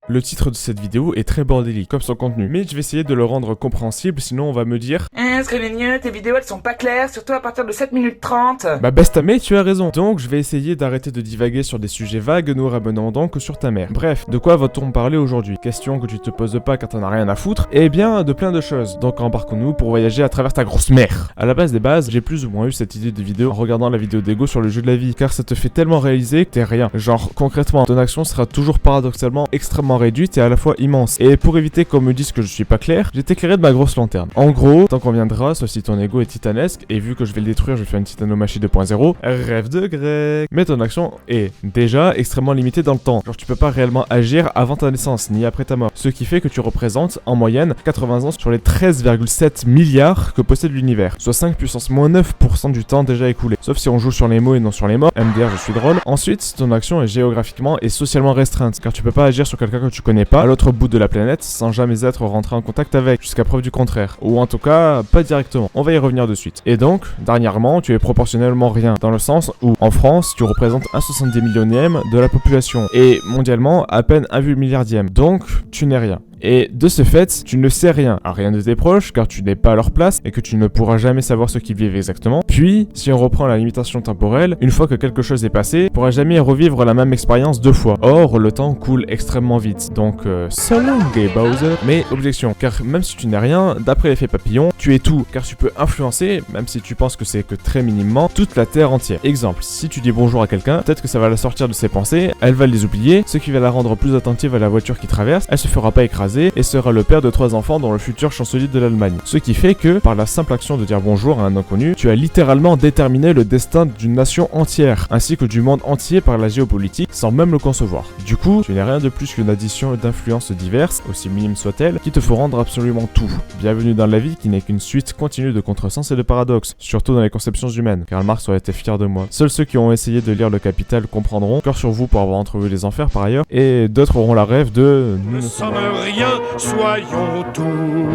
Le titre de cette vidéo est très bordélique comme son contenu, mais je vais essayer de le rendre compréhensible, sinon on va me dire Screening, tes vidéos elles sont pas claires, surtout à partir de 7 minutes 30. Bah baisse ta mère, tu as raison. Donc je vais essayer d'arrêter de divaguer sur des sujets vagues, nous ramenant donc sur ta mère. Bref, de quoi va-t-on parler aujourd'hui? Question que tu te poses pas car t'en as rien à foutre. Eh bien, de plein de choses. Donc embarquons-nous pour voyager à travers ta grosse mère. À la base des bases, j'ai plus ou moins eu cette idée de vidéo en regardant la vidéo d'Ego sur le jeu de la vie, car ça te fait tellement réaliser que t'es rien. Genre concrètement, ton action sera toujours paradoxalement extrêmement réduite et à la fois immense. Et pour éviter qu'on me dise que je suis pas clair, j'ai éclairé de ma grosse lanterne. En gros, tant qu'on viendra, sauf si ton ego est titanesque, et vu que je vais le détruire, je vais faire une titanomachie 2.0, rêve de grec. Mais ton action est déjà extrêmement limitée dans le temps. Genre tu peux pas réellement agir avant ta naissance, ni après ta mort. Ce qui fait que tu représentes, en moyenne, 80 ans sur les 13,7 milliards que possède l'univers. Soit 5 puissance moins 9% du temps déjà écoulé. Sauf si on joue sur les mots et non sur les morts. MDR, je suis drôle. Ensuite, ton action est géographiquement et socialement restreinte, car tu peux pas agir sur quelqu'un que tu connais pas, à l'autre bout de la planète, sans jamais être rentré en contact avec, jusqu'à preuve du contraire. Ou en tout cas, pas directement. On va y revenir de suite. Et donc, dernièrement, tu es proportionnellement rien, dans le sens où, en France, tu représentes 1,70 millionième de la population, et mondialement, à peine 1,8 milliardième. Donc, tu n'es rien. Et de ce fait, tu ne sais rien à rien de tes proches, car tu n'es pas à leur place et que tu ne pourras jamais savoir ce qu'ils vivent exactement. Puis, si on reprend la limitation temporelle, une fois que quelque chose est passé, tu pourras jamais revivre la même expérience deux fois. Or, le temps coule extrêmement vite. Donc, so long, gay Bowser. Mais objection, car même si tu n'es rien, d'après l'effet papillon, tu es tout, car tu peux influencer, même si tu penses que c'est que très minimement, toute la Terre entière. Exemple, si tu dis bonjour à quelqu'un, peut-être que ça va la sortir de ses pensées, elle va les oublier, ce qui va la rendre plus attentive à la voiture qui traverse, elle se fera pas écraser et sera le père de 3 enfants dans le futur chancelier de l'Allemagne. Ce qui fait que, par la simple action de dire bonjour à un inconnu, tu as littéralement déterminé le destin d'une nation entière, ainsi que du monde entier par la géopolitique, sans même le concevoir. Du coup, tu n'es rien de plus qu'une addition d'influences diverses, aussi minimes soient-elles, qui te font rendre absolument tout. Bienvenue dans la vie qui n'est qu'une suite continue de contresens et de paradoxes, surtout dans les conceptions humaines. Karl Marx aurait été fier de moi. Seuls ceux qui ont essayé de lire le Capital comprendront, cœur sur vous pour avoir entrevu les enfers par ailleurs, et d'autres auront la rêve de... Nous ne sommes rien, soyons tout.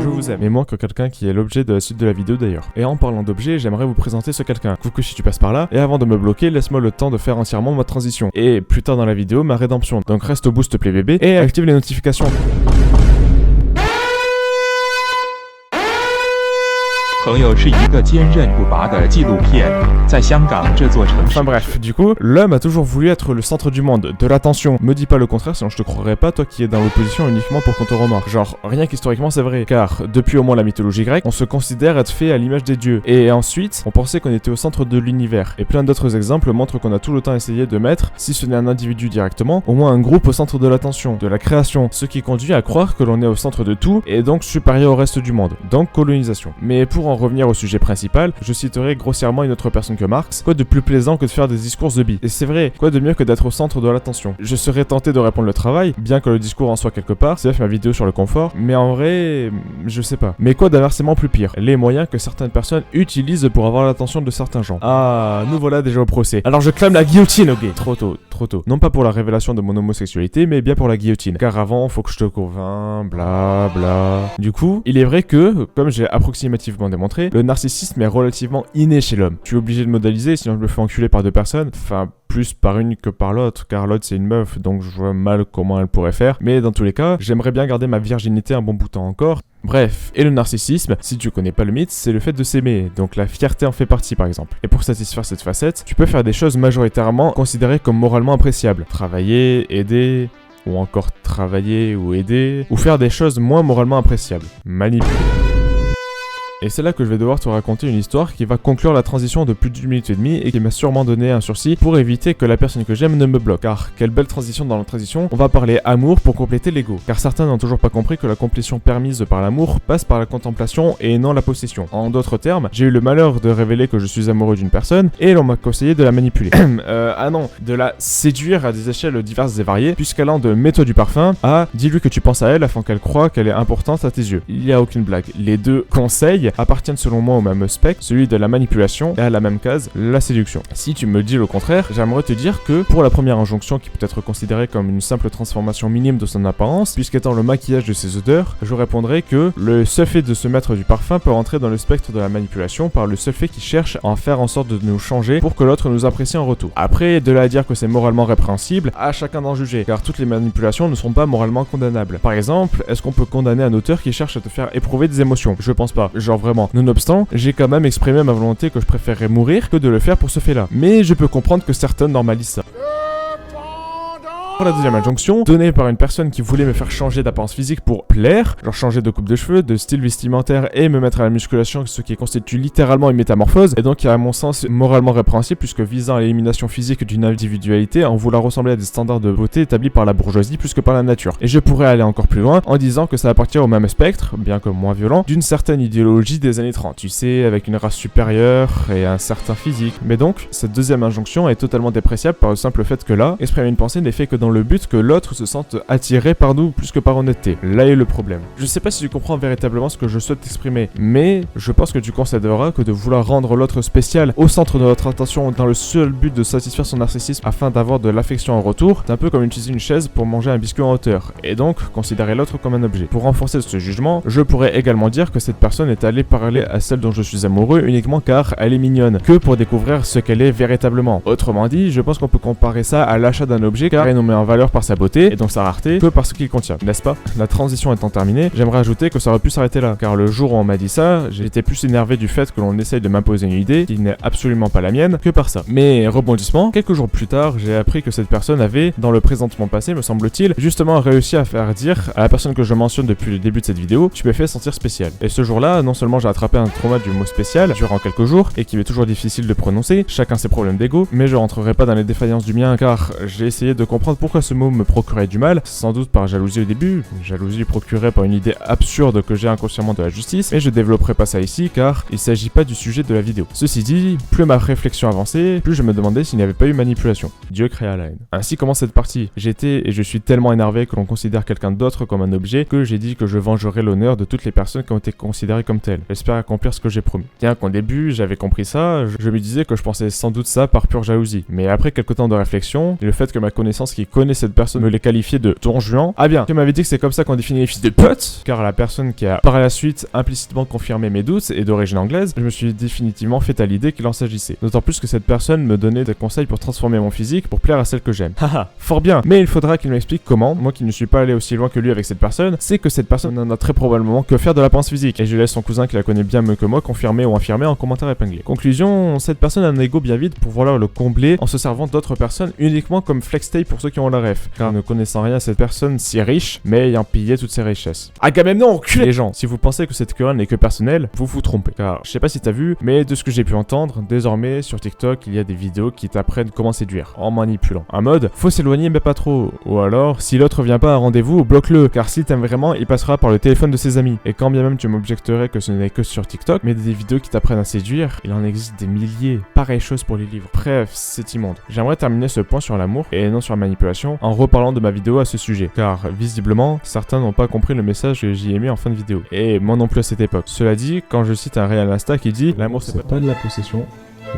Je vous aime, et moins que quelqu'un qui est l'objet de la suite de la vidéo d'ailleurs. Et en parlant d'objet, j'aimerais vous présenter ce quelqu'un. Coucou si tu passes par là, et avant de me bloquer, laisse-moi le temps de faire entièrement ma transition. Et plus tard dans la vidéo, ma rédemption. Donc reste au bout s'il te plaît bébé, et active les notifications. Enfin bref, du coup, l'homme a toujours voulu être le centre du monde, de l'attention. Me dis pas le contraire, sinon je te croirais pas, toi qui es dans l'opposition uniquement pour qu'on te remarque. Genre, rien qu'historiquement c'est vrai, car depuis au moins la mythologie grecque, on se considère être fait à l'image des dieux. Et ensuite, on pensait qu'on était au centre de l'univers. Et plein d'autres exemples montrent qu'on a tout le temps essayé de mettre, si ce n'est un individu directement, au moins un groupe au centre de l'attention, de la création. Ce qui conduit à croire que l'on est au centre de tout, et donc supérieur au reste du monde. Donc colonisation. Mais pour en revenir au sujet principal, je citerai grossièrement une autre personne que Marx. Quoi de plus plaisant que de faire des discours de bi? Et c'est vrai, quoi de mieux que d'être au centre de l'attention? Je serais tenté de répondre le travail, bien que le discours en soit quelque part, c'est ma vidéo sur le confort, mais en vrai, je sais pas. Mais quoi d'inversement plus pire? Les moyens que certaines personnes utilisent pour avoir l'attention de certains gens. Ah, nous voilà déjà au procès. Alors je clame la guillotine, ok? Trop tôt. Non pas pour la révélation de mon homosexualité, mais bien pour la guillotine. Car avant, faut que je te convainc, bla bla. Du coup, il est vrai que, comme j'ai approximativement démontré, le narcissisme est relativement inné chez l'homme. Tu es obligé de modéliser, sinon je me fais enculer par deux personnes. Enfin, plus par une que par l'autre, car l'autre c'est une meuf, donc je vois mal comment elle pourrait faire. Mais dans tous les cas, j'aimerais bien garder ma virginité un bon bout de temps encore. Bref, et le narcissisme, si tu connais pas le mythe, c'est le fait de s'aimer, donc la fierté en fait partie par exemple. Et pour satisfaire cette facette, tu peux faire des choses majoritairement considérées comme moralement appréciables. Travailler, aider, ou encore travailler ou aider, ou faire des choses moins moralement appréciables. Manipuler. Et c'est là que je vais devoir te raconter une histoire qui va conclure la transition de plus d'1 minute et demie et qui m'a sûrement donné un sursis pour éviter que la personne que j'aime ne me bloque. Car quelle belle transition dans la transition, on va parler amour pour compléter l'ego. Car certains n'ont toujours pas compris que la complétion permise par l'amour passe par la contemplation et non la possession. En d'autres termes, j'ai eu le malheur de révéler que je suis amoureux d'une personne et l'on m'a conseillé de la manipuler. Ah non, de la séduire à des échelles diverses et variées, puisqu'allant de mets-toi du parfum à dis-lui que tu penses à elle afin qu'elle croie qu'elle est importante à tes yeux. Il n'y a aucune blague. Les deux conseils lesquels appartiennent selon moi au même spectre, celui de la manipulation, et à la même case, la séduction. Si tu me dis le contraire, j'aimerais te dire que pour la première injonction qui peut être considérée comme une simple transformation minime de son apparence, puisqu'étant le maquillage de ses odeurs, je répondrai que le seul fait de se mettre du parfum peut rentrer dans le spectre de la manipulation par le seul fait qu'il cherche à en faire en sorte de nous changer pour que l'autre nous apprécie en retour. Après, de là à dire que c'est moralement répréhensible, à chacun d'en juger, car toutes les manipulations ne sont pas moralement condamnables. Par exemple, est-ce qu'on peut condamner un auteur qui cherche à te faire éprouver des émotions? Je pense pas, genre vraiment. Nonobstant, j'ai quand même exprimé ma volonté que je préférerais mourir que de le faire pour ce fait-là. Mais je peux comprendre que certains normalisent ça. Pour la deuxième injonction, donnée par une personne qui voulait me faire changer d'apparence physique pour plaire, genre changer de coupe de cheveux, de style vestimentaire et me mettre à la musculation, ce qui constitue littéralement une métamorphose, et donc qui est à mon sens moralement répréhensible puisque visant à l'élimination physique d'une individualité en voulant ressembler à des standards de beauté établis par la bourgeoisie plus que par la nature. Et je pourrais aller encore plus loin en disant que ça appartient au même spectre, bien que moins violent, d'une certaine idéologie des années 30, tu sais, avec une race supérieure et un certain physique. Mais donc, cette deuxième injonction est totalement dépréciable par le simple fait que là, exprimer une pensée n'est fait que dans le but que l'autre se sente attiré par nous plus que par honnêteté. Là est le problème. Je sais pas si tu comprends véritablement ce que je souhaite exprimer, mais je pense que tu considéreras que de vouloir rendre l'autre spécial au centre de notre attention dans le seul but de satisfaire son narcissisme afin d'avoir de l'affection en retour, c'est un peu comme utiliser une chaise pour manger un biscuit en hauteur, et donc considérer l'autre comme un objet. Pour renforcer ce jugement, je pourrais également dire que cette personne est allée parler à celle dont je suis amoureux uniquement car elle est mignonne, que pour découvrir ce qu'elle est véritablement. Autrement dit, je pense qu'on peut comparer ça à l'achat d'un objet car il nous met en valeur par sa beauté et donc sa rareté que par ce qu'il contient, n'est-ce pas? La transition étant terminée, j'aimerais ajouter que ça aurait pu s'arrêter là, car le jour où on m'a dit ça, j'étais plus énervé du fait que l'on essaye de m'imposer une idée qui n'est absolument pas la mienne que par ça. Mais rebondissement, quelques jours plus tard, j'ai appris que cette personne avait, dans le présentement passé me semble-t-il, justement réussi à faire dire à la personne que je mentionne depuis le début de cette vidéo, tu me fais sentir spécial. Et ce jour-là, non seulement j'ai attrapé un trauma du mot spécial durant quelques jours et qui m'est toujours difficile de prononcer, chacun ses problèmes d'ego, mais je rentrerai pas dans les défaillances du mien car j'ai essayé de comprendre pourquoi ce mot me procurait du mal, sans doute par jalousie au début, jalousie procurée par une idée absurde que j'ai inconsciemment de la justice, mais je développerai pas ça ici car il s'agit pas du sujet de la vidéo. Ceci dit, plus ma réflexion avançait, plus je me demandais s'il n'y avait pas eu manipulation. Dieu créa la haine. Ainsi commence cette partie. J'étais et je suis tellement énervé que l'on considère quelqu'un d'autre comme un objet que j'ai dit que je vengerai l'honneur de toutes les personnes qui ont été considérées comme telles. J'espère accomplir ce que j'ai promis. Bien qu'au début j'avais compris ça, je me disais que je pensais sans doute ça par pure jalousie. Mais après quelques temps de réflexion, et le fait que ma connaissance qui connaît cette personne me l'ait qualifié de Don Juan, ah bien, tu m'avais dit que c'est comme ça qu'on définit les fils de pute, car la personne qui a par la suite implicitement confirmé mes doutes est d'origine anglaise, je me suis définitivement fait à l'idée qu'il en s'agissait. D'autant plus que cette personne me donnait des conseils pour transformer mon physique pour plaire à celle que j'aime. Haha, fort bien, mais il faudra qu'il m'explique comment, moi qui ne suis pas allé aussi loin que lui avec cette personne, c'est que cette personne n'en a très probablement que faire de l'apparence physique, et je laisse son cousin qui la connaît bien mieux que moi confirmer ou infirmer en commentaire épinglé. Conclusion, cette personne a un ego bien vide pour vouloir le combler en se servant d'autres personnes uniquement comme flextape pour ceux qui ont la ref, car ne connaissant rien à cette personne si riche, mais ayant pillé toutes ses richesses. Agamemnon, enculé! Les gens, si vous pensez que cette querelle n'est que personnelle, vous vous trompez. Car je sais pas si t'as vu, mais de ce que j'ai pu entendre, désormais sur TikTok, il y a des vidéos qui t'apprennent comment séduire, en manipulant. En mode, faut s'éloigner mais pas trop. Ou alors, si l'autre vient pas à rendez-vous, bloque-le, car s'il t'aime vraiment, il passera par le téléphone de ses amis. Et quand bien même tu m'objecterais que ce n'est que sur TikTok, mais des vidéos qui t'apprennent à séduire, il en existe des milliers. Pareille chose pour les livres. Bref, c'est immonde. J'aimerais terminer ce point sur l'amour, et non sur la manipulation, en reparlant de ma vidéo à ce sujet. Car, visiblement, certains n'ont pas compris le message que j'y ai mis en fin de vidéo. Et moi non plus à cette époque. Cela dit, quand je cite un réel Insta qui dit « L'amour c'est pas de la possession,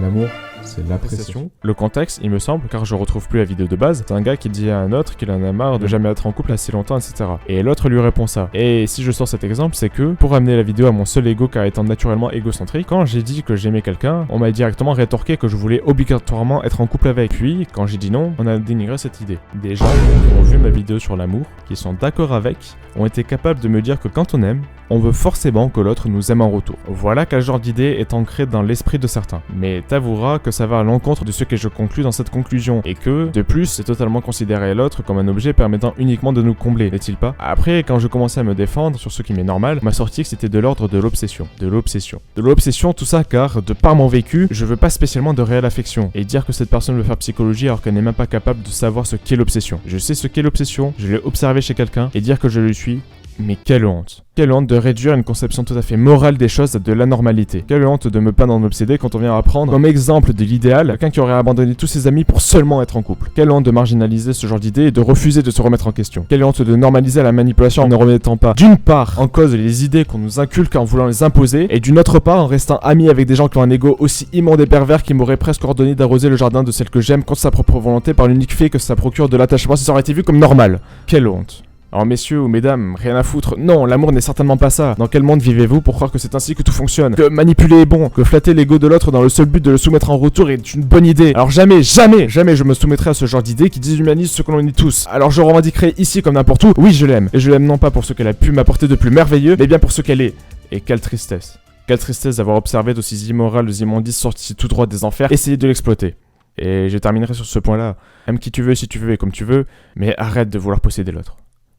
l'amour c'est l'appréciation ». Le contexte, il me semble, car je retrouve plus la vidéo de base, c'est un gars qui dit à un autre qu'il en a marre de jamais être en couple assez longtemps, etc. Et l'autre lui répond ça. Et si je sors cet exemple, c'est que, pour amener la vidéo à mon seul ego car étant naturellement égocentrique, quand j'ai dit que j'aimais quelqu'un, on m'a directement rétorqué que je voulais obligatoirement être en couple avec. Puis, quand j'ai dit non, on a dénigré cette idée. Des gens qui ont vu ma vidéo sur l'amour, qui sont d'accord avec, ont été capables de me dire que quand on aime, on veut forcément que l'autre nous aime en retour. Voilà quel genre d'idée est ancrée dans l'esprit de certains. Mais t'avoueras que ça va à l'encontre de ce que je conclus dans cette conclusion, et que, de plus, c'est totalement considérer l'autre comme un objet permettant uniquement de nous combler, n'est-il pas? Après, quand je commençais à me défendre sur ce qui m'est normal, m'a sorti que c'était de l'ordre de l'obsession. De l'obsession, tout ça car, de par mon vécu, je veux pas spécialement de réelle affection, et dire que cette personne veut faire psychologie alors qu'elle n'est même pas capable de savoir ce qu'est l'obsession. Je sais ce qu'est l'obsession, je l'ai observé chez quelqu'un, et dire que je le suis, Mais quelle honte. Quelle honte de réduire une conception tout à fait morale des choses à de l'anormalité. Quelle honte de me peindre en obsédé quand on vient à prendre comme exemple de l'idéal quelqu'un qui aurait abandonné tous ses amis pour seulement être en couple. Quelle honte de marginaliser ce genre d'idées et de refuser de se remettre en question. Quelle honte de normaliser la manipulation en ne remettant pas d'une part en cause les idées qu'on nous inculque en voulant les imposer et d'une autre part en restant ami avec des gens qui ont un ego aussi immonde et pervers qui m'auraient presque ordonné d'arroser le jardin de celle que j'aime contre sa propre volonté par l'unique fait que ça procure de l'attachement si ça aurait été vu comme normal. Quelle honte. Alors messieurs ou mesdames, rien à foutre, non, l'amour n'est certainement pas ça. Dans quel monde vivez-vous pour croire que c'est ainsi que tout fonctionne? Que manipuler est bon, que flatter l'ego de l'autre dans le seul but de le soumettre en retour est une bonne idée. Alors jamais je me soumettrai à ce genre d'idée qui déshumanise ce que l'on est tous. Alors je revendiquerai ici comme n'importe où, oui je l'aime. Et je l'aime non pas pour ce qu'elle a pu m'apporter de plus merveilleux, mais bien pour ce qu'elle est. Et quelle tristesse. Quelle tristesse d'avoir observé d'aussi immorales immondices sortis tout droit des enfers, essayer de l'exploiter. Et je terminerai sur ce point-là. Aime qui tu veux, si tu veux et comme tu veux, mais arrête de vouloir posséder l'autre.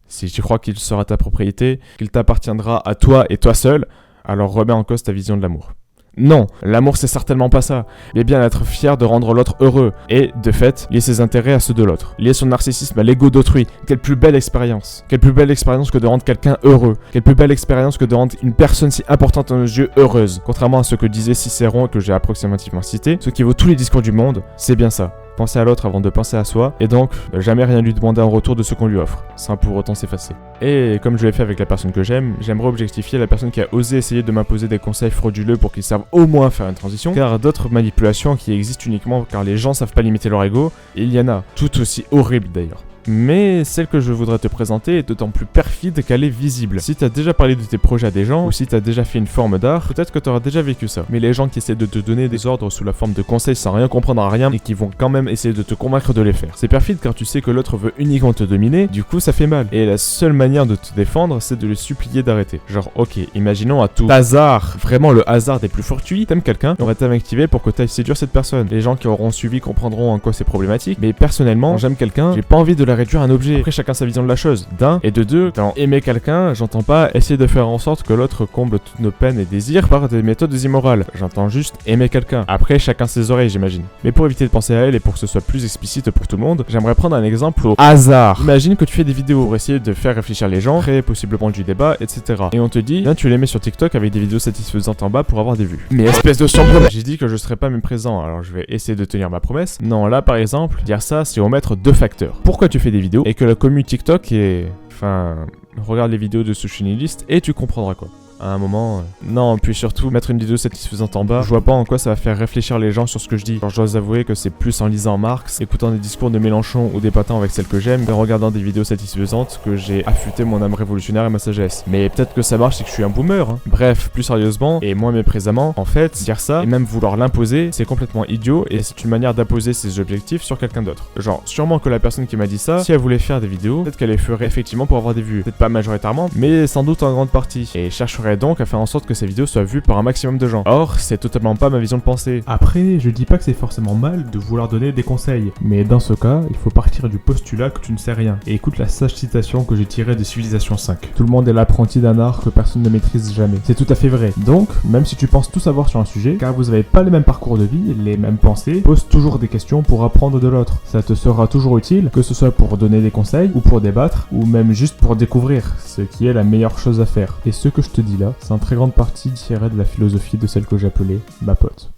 Si tu crois qu'il sera ta propriété, qu'il t'appartiendra à toi et toi seul, alors remets en cause ta vision de l'amour. Non, l'amour c'est certainement pas ça, mais bien être fier de rendre l'autre heureux, et, de fait, lier ses intérêts à ceux de l'autre, lier son narcissisme à l'ego d'autrui. Quelle plus belle expérience. Quelle plus belle expérience que de rendre quelqu'un heureux. Quelle plus belle expérience que de rendre une personne si importante à nos yeux heureuse. Contrairement à ce que disait Cicéron, que j'ai approximativement cité, ce qui vaut tous les discours du monde, c'est bien ça. Penser à l'autre avant de penser à soi, et donc jamais rien lui demander en retour de ce qu'on lui offre, sans pour autant s'effacer. Et comme je l'ai fait avec la personne que j'aimerais objectifier la personne qui a osé essayer de m'imposer des conseils frauduleux pour qu'ils servent au moins à faire une transition, car d'autres manipulations qui existent uniquement car les gens savent pas limiter leur ego, il y en a, tout aussi horribles d'ailleurs. Mais celle que je voudrais te présenter est d'autant plus perfide qu'elle est visible. Si t'as déjà parlé de tes projets à des gens, ou si t'as déjà fait une forme d'art, peut-être que t'auras déjà vécu ça. Mais les gens qui essaient de te donner des ordres sous la forme de conseils sans rien comprendre à rien, et qui vont quand même essayer de te convaincre de les faire. C'est perfide car tu sais que l'autre veut uniquement te dominer, du coup ça fait mal. Et la seule manière de te défendre, c'est de le supplier d'arrêter. Genre, ok, imaginons à tout hasard, vraiment le hasard des plus fortuits, t'aimes quelqu'un, on va t'activer pour que t'ailles séduire cette personne. Les gens qui auront suivi comprendront en quoi c'est problématique, mais personnellement, quand j'aime quelqu'un, j'ai pas envie de la réduire à un objet. Après, chacun sa vision de la chose, d'un, et de deux, dans aimer quelqu'un, j'entends pas essayer de faire en sorte que l'autre comble toutes nos peines et désirs par des méthodes immorales. J'entends juste aimer quelqu'un. Après, chacun ses oreilles, j'imagine. Mais pour éviter de penser à elle et pour que ce soit plus explicite pour tout le monde, j'aimerais prendre un exemple au hasard. Imagine que tu fais des vidéos pour essayer de faire réfléchir les gens, créer possiblement du débat, etc. Et on te dit, viens, tu les mets sur TikTok avec des vidéos satisfaisantes en bas pour avoir des vues. Mais espèce de sombre. J'ai dit que je serais pas méprisant, alors je vais essayer de tenir ma promesse. Non, là par exemple, dire ça, c'est omettre deux facteurs. Pourquoi tu fais des vidéos et que la commu TikTok est... Enfin... Regarde les vidéos de Sushinilist et tu comprendras quoi. À un moment, non, puis surtout, mettre une vidéo satisfaisante en bas, je vois pas en quoi ça va faire réfléchir les gens sur ce que je dis. Genre, je dois avouer que c'est plus en lisant Marx, écoutant des discours de Mélenchon ou débattant avec celle que j'aime, qu'en regardant des vidéos satisfaisantes que j'ai affûté mon âme révolutionnaire et ma sagesse. Mais peut-être que ça marche, c'est que je suis un boomer, hein. Bref, plus sérieusement, et moins méprisamment, en fait, dire ça, et même vouloir l'imposer, c'est complètement idiot, et c'est une manière d'imposer ses objectifs sur quelqu'un d'autre. Genre, sûrement que la personne qui m'a dit ça, si elle voulait faire des vidéos, peut-être qu'elle les ferait effectivement pour avoir des vues. Peut-être pas majoritairement, mais sans doute en grande partie. Et chercherait donc à faire en sorte que ces vidéos soient vues par un maximum de gens. Or, c'est totalement pas ma vision de pensée. Après, je dis pas que c'est forcément mal de vouloir donner des conseils, mais dans ce cas, il faut partir du postulat que tu ne sais rien. Et écoute la sage citation que j'ai tirée de Civilisation 5. Tout le monde est l'apprenti d'un art que personne ne maîtrise jamais. C'est tout à fait vrai. Donc, même si tu penses tout savoir sur un sujet, car vous avez pas le même parcours de vie, les mêmes pensées, pose toujours des questions pour apprendre de l'autre. Ça te sera toujours utile, que ce soit pour donner des conseils, ou pour débattre, ou même juste pour découvrir, ce qui est la meilleure chose à faire. Et ce que je te dis là, c'est en très grande partie tiré de la philosophie de celle que j'appelais ma pote.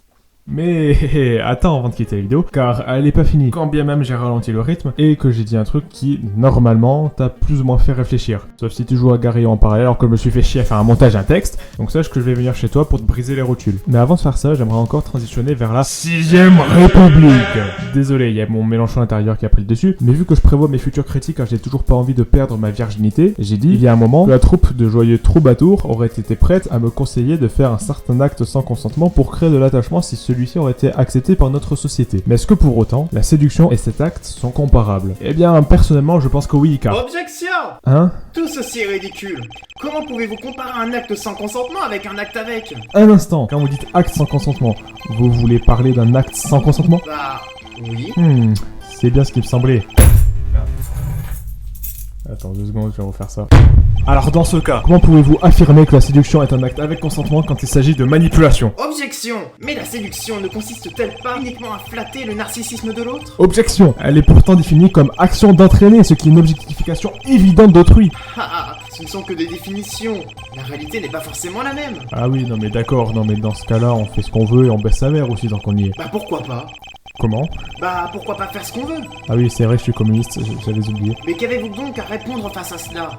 Mais attends avant de quitter la vidéo, car elle est pas finie, quand bien même j'ai ralenti le rythme et que j'ai dit un truc qui, normalement, t'a plus ou moins fait réfléchir. Sauf si tu joues à Gario en parallèle alors que je me suis fait chier à faire un montage, un texte, donc sache que je vais venir chez toi pour te briser les rotules. Mais avant de faire ça, j'aimerais encore transitionner vers la 6ème République. Désolé, il y a mon Mélenchon intérieur qui a pris le dessus, mais vu que je prévois mes futures critiques car j'ai toujours pas envie de perdre ma virginité, j'ai dit, il y a un moment, que la troupe de joyeux troubadours aurait été prête à me conseiller de faire un certain acte sans consentement pour créer de l'attachement si celui-ci aurait été accepté par notre société. Mais est-ce que pour autant, la séduction et cet acte sont comparables? Eh bien, personnellement, je pense que oui, car... Objection! Hein? Tout ceci est ridicule. Comment pouvez-vous comparer un acte sans consentement avec un acte avec? Un instant, quand vous dites acte sans consentement, vous voulez parler d'un acte sans consentement? Bah, oui. C'est bien ce qui me semblait. Attends 2 secondes, je vais refaire ça. Alors dans ce cas, comment pouvez-vous affirmer que la séduction est un acte avec consentement quand il s'agit de manipulation? Objection! Mais la séduction ne consiste-t-elle pas uniquement à flatter le narcissisme de l'autre? Objection! Elle est pourtant définie comme action d'entraîner, ce qui est une objectification évidente d'autrui. Ah, ce ne sont que des définitions. La réalité n'est pas forcément la même. Ah oui, non mais d'accord, non mais dans ce cas-là, on fait ce qu'on veut et on baisse sa mère aussi tant qu'on y est. Bah pourquoi pas? Comment? Bah pourquoi pas faire ce qu'on veut? Ah oui, c'est vrai que je suis communiste, j'avais oublié. Mais qu'avez-vous donc à répondre face à cela?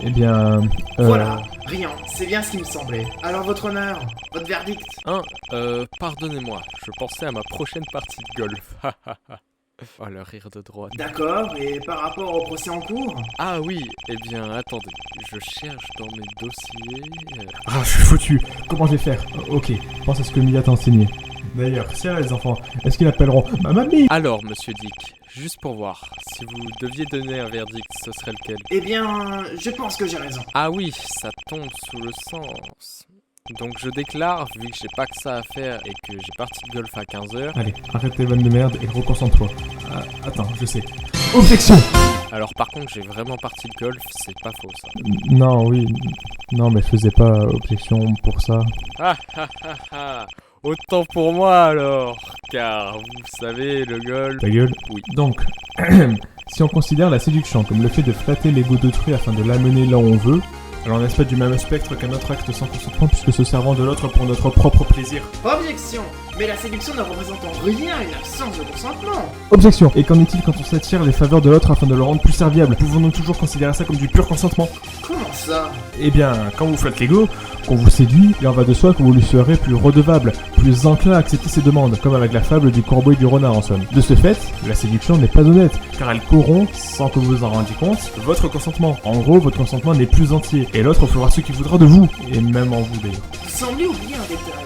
Eh bien... Voilà, rien, c'est bien ce qui me semblait. Alors votre honneur, votre verdict? Pardonnez-moi, je pensais à ma prochaine partie de golf. Oh, le rire de droite. D'accord, et par rapport au procès en cours? Ah oui, eh bien, attendez, je cherche dans mes dossiers... Ah, je suis foutu. Comment je vais faire? Ok, pense à ce que Mia t'a enseigné. D'ailleurs, tiens les enfants, est-ce qu'ils appelleront ma mamie? Alors, monsieur Dick, juste pour voir, si vous deviez donner un verdict, ce serait lequel? Eh bien, je pense que j'ai raison. Ah oui, ça tombe sous le sens. Donc je déclare, vu que j'ai pas que ça à faire et que j'ai parti de golf à 15h... Allez, arrête tes vannes de merde et reconcentre-toi. Ah, attends, je sais. Objection! Alors par contre, j'ai vraiment parti de golf, c'est pas faux ça. Non, oui. Non, mais je faisais pas objection pour ça. Ah ah ah ah. Autant pour moi alors, car vous savez, le golf... Ta gueule? Oui. Donc, si on considère la séduction comme le fait de flatter l'ego d'autrui afin de l'amener là où on veut, alors n'est-ce pas du même spectre qu'un autre acte sans consentement puisque se servant de l'autre pour notre propre plaisir? Objection! Mais la séduction ne représente en rien une absence de consentement. Objection! Et qu'en est-il quand on s'attire les faveurs de l'autre afin de le rendre plus serviable? Pouvons-nous toujours considérer ça comme du pur consentement? Comment ça? Eh bien, quand vous flattez l'ego, qu'on vous séduit, il en va de soi que vous lui serez plus redevable, plus enclin à accepter ses demandes, comme avec la fable du corbeau et du renard en somme. De ce fait, la séduction n'est pas honnête, car elle corrompt, sans que vous en rendiez compte, votre consentement. En gros, votre consentement n'est plus entier, et l'autre fera ce qu'il voudra de vous, et même en vous d'ailleurs. Vous semblez oublier un détail.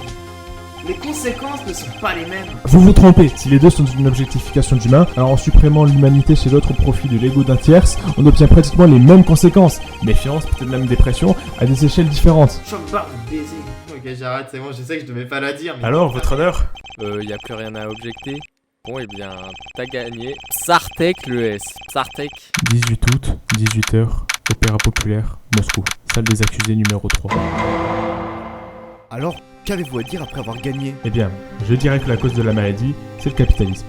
Les conséquences ne sont pas les mêmes. Vous vous trompez, si les deux sont une objectification d'humain, alors en supprimant l'humanité chez l'autre au profit de l'ego d'un tierce, on obtient pratiquement les mêmes conséquences. Méfiance, peut-être même dépression, à des échelles différentes. Choc barre de baiser. Ok, j'arrête, c'est bon, je sais que je devais pas la dire, mais... Alors, votre honneur? Y a plus rien à objecter? Bon, eh bien, t'as gagné. Psartek le S. Psartek. 18 août, 18h, Opéra Populaire, Moscou. Salle des accusés numéro 3. Alors, qu'avez-vous à dire après avoir gagné? Eh bien, je dirais que la cause de la maladie, c'est le capitalisme.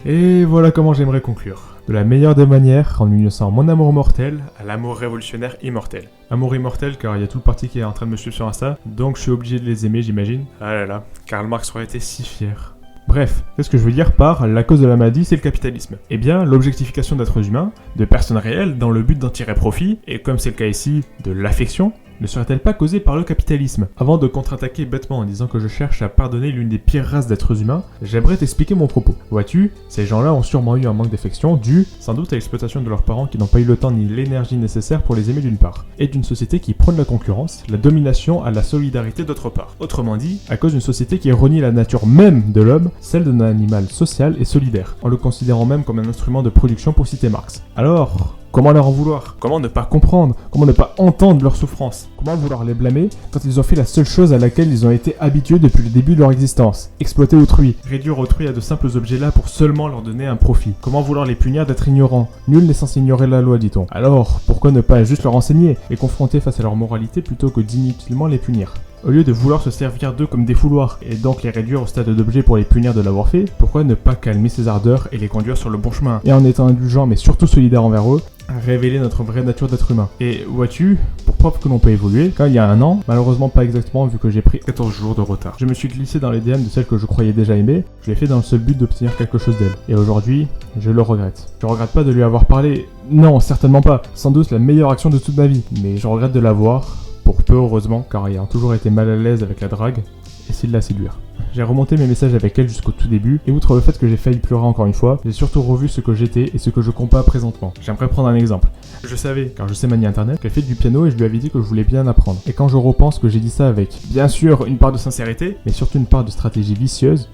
Et voilà comment j'aimerais conclure. De la meilleure des manières, en unissant mon amour mortel à l'amour révolutionnaire immortel. Amour immortel car il y a tout le parti qui est en train de me suivre sur Insta, donc je suis obligé de les aimer j'imagine. Ah là là, Karl Marx aurait été si fier. Bref, qu'est-ce que je veux dire par la cause de la maladie, c'est le capitalisme? Eh bien, l'objectification d'êtres humains, de personnes réelles, dans le but d'en tirer profit, et comme c'est le cas ici, de l'affection, ne serait-elle pas causée par le capitalisme? Avant de contre-attaquer bêtement en disant que je cherche à pardonner l'une des pires races d'êtres humains, j'aimerais t'expliquer mon propos. Vois-tu, ces gens-là ont sûrement eu un manque d'affection dû, sans doute, à l'exploitation de leurs parents qui n'ont pas eu le temps ni l'énergie nécessaire pour les aimer d'une part, et d'une société qui prône la concurrence, la domination à la solidarité d'autre part. Autrement dit, à cause d'une société qui renie la nature même de l'homme, celle d'un animal social et solidaire, en le considérant même comme un instrument de production pour citer Marx. Alors... comment leur en vouloir? Comment ne pas comprendre? Comment ne pas entendre leur souffrance? Comment vouloir les blâmer quand ils ont fait la seule chose à laquelle ils ont été habitués depuis le début de leur existence? Exploiter autrui, réduire autrui à de simples objets là pour seulement leur donner un profit. Comment vouloir les punir d'être ignorants? Nul n'est censé ignorer la loi, dit-on. Alors, pourquoi ne pas juste leur enseigner, les confronter face à leur moralité plutôt que d'inutilement les punir? Au lieu de vouloir se servir d'eux comme des fouloirs, et donc les réduire au stade d'objet pour les punir de l'avoir fait, pourquoi ne pas calmer ces ardeurs et les conduire sur le bon chemin? Et en étant indulgent mais surtout solidaire envers eux, révéler notre vraie nature d'être humain. Et vois-tu, pour preuve que l'on peut évoluer, quand il y a un an, malheureusement pas exactement vu que j'ai pris 14 jours de retard, je me suis glissé dans les DM de celle que je croyais déjà aimer, je l'ai fait dans le seul but d'obtenir quelque chose d'elle. Et aujourd'hui, je le regrette. Je regrette pas de lui avoir parlé, non, certainement pas, sans doute la meilleure action de toute ma vie, mais je regrette de l'avoir, pour peu heureusement, car ayant toujours été mal à l'aise avec la drague, essayer de la séduire. J'ai remonté mes messages avec elle jusqu'au tout début, et outre le fait que j'ai failli pleurer encore une fois, j'ai surtout revu ce que j'étais et ce que je compte pas présentement. J'aimerais prendre un exemple. Je savais, car je sais manier internet, qu'elle fait du piano et je lui avais dit que je voulais bien apprendre. Et quand je repense que j'ai dit ça avec, bien sûr, une part de sincérité, mais surtout une part de stratégie vicieuse,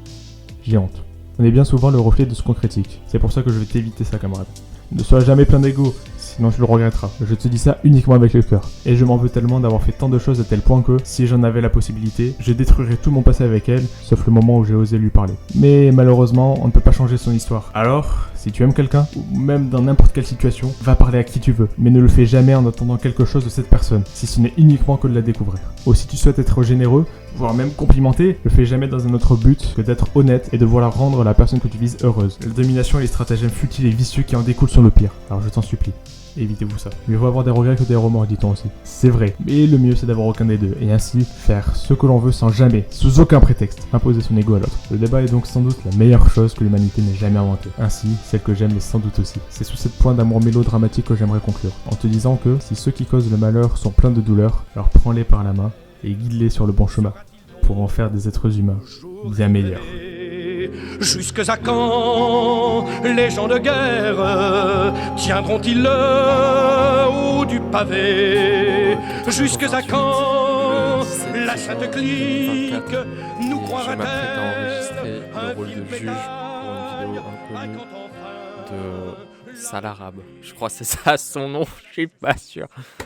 j'ai honte. On est bien souvent le reflet de ce qu'on critique. C'est pour ça que je vais t'éviter ça, camarade. Ne sois jamais plein d'ego, sinon tu le regretteras. Je te dis ça uniquement avec le cœur. Et je m'en veux tellement d'avoir fait tant de choses à tel point que, si j'en avais la possibilité, je détruirais tout mon passé avec elle, sauf le moment où j'ai osé lui parler. Mais malheureusement, on ne peut pas changer son histoire. Alors, si tu aimes quelqu'un, ou même dans n'importe quelle situation, va parler à qui tu veux. Mais ne le fais jamais en attendant quelque chose de cette personne, si ce n'est uniquement que de la découvrir. Ou si tu souhaites être généreux, voire même complimenter, le fais jamais dans un autre but que d'être honnête et de vouloir rendre la personne que tu vises heureuse. La domination et les stratagèmes futiles et vicieux qui en découlent sont le pire. Alors je t'en supplie. évitez-vous ça. Mieux vaut avoir des regrets que des remords, dit-on aussi. C'est vrai, mais le mieux c'est d'avoir aucun des deux, et ainsi faire ce que l'on veut sans jamais, sous aucun prétexte, imposer son ego à l'autre. Le débat est donc sans doute la meilleure chose que l'humanité n'ait jamais inventée. Ainsi, celle que j'aime l'est sans doute aussi. C'est sous cette pointe d'amour mélodramatique que j'aimerais conclure, en te disant que si ceux qui causent le malheur sont pleins de douleur, alors prends-les par la main et guide-les sur le bon chemin, pour en faire des êtres humains bien meilleurs. Jusque à quand les gens de guerre tiendront-ils le haut du pavé? Jusque à quand la sainte clique nous Je croira-t-elle m'apprête à enregistrer le rôle de juge pour une vidéo inconnue de Salarabe. Je crois que c'est ça son nom, je suis pas sûr.